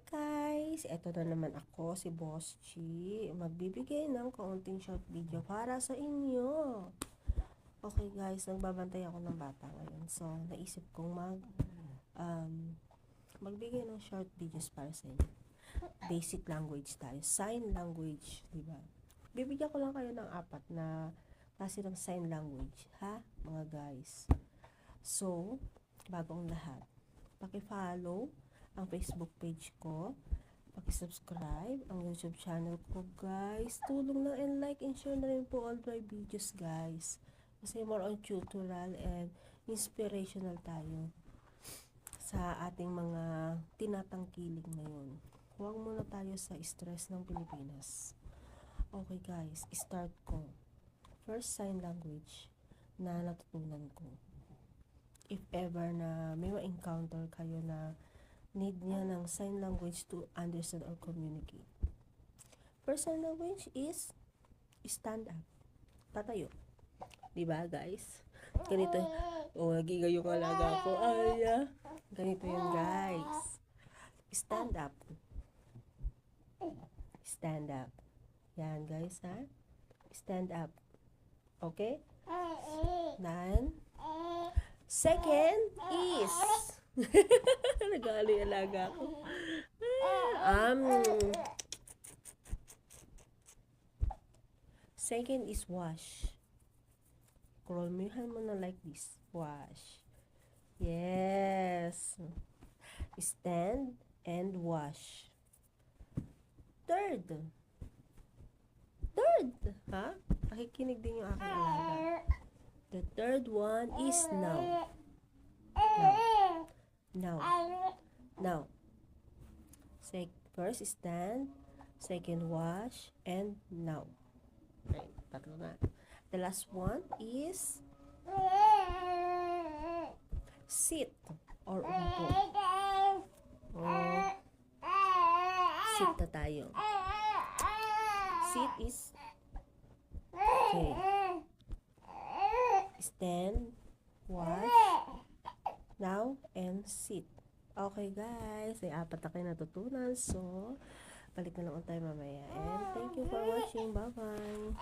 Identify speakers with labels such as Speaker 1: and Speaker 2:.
Speaker 1: Guys, eto na naman ako, si Boss Chi. Magbibigay ng kaunting short video para sa inyo. Okay guys, nagbabantay ako ng bata ngayon. So, naisip kong magbigay ng short videos para sa inyo. Basic language tayo. Sign language, diba? Bibigyan ko lang kayo ng 4 na klase ng sign language, ha? Mga guys. So, bagong lahat, paki-follow ang Facebook page ko, paki-subscribe ang YouTube channel ko, guys. Tulong lang and like and share na rin po all my videos, guys. Kasi more on tutorial and inspirational tayo sa ating mga tinatangkilik ngayon. Huwag muna tayo sa stress ng Pilipinas. Okay, guys, start ko. First sign language na natutunan ko. If ever na may ma-encounter kayo na need niya ng sign language to understand or communicate. First sign language is stand up. Tatayo. Diba, guys? Ganito. Nagiga yung alaga ko. Ganito yun, guys. Stand up. Stand up. Yan, guys, ha? Stand up. Okay? Then, second is nag-aali alaga ko. Second is wash. Crawl mo na like this. Wash. Yes. Stand and wash. Third. Ha? Pakikinig din yung aking alaga. The third one is now. Now. First stand, second wash, and now. Okay, 3 na. The last one is sit or upo. Sit na tayo. Sit is okay. Stand, wash, now, and sit. Okay, guys. Ay 4 na kayo natutunan. So, balik na lang tayo mamaya. And thank you for watching. Bye-bye.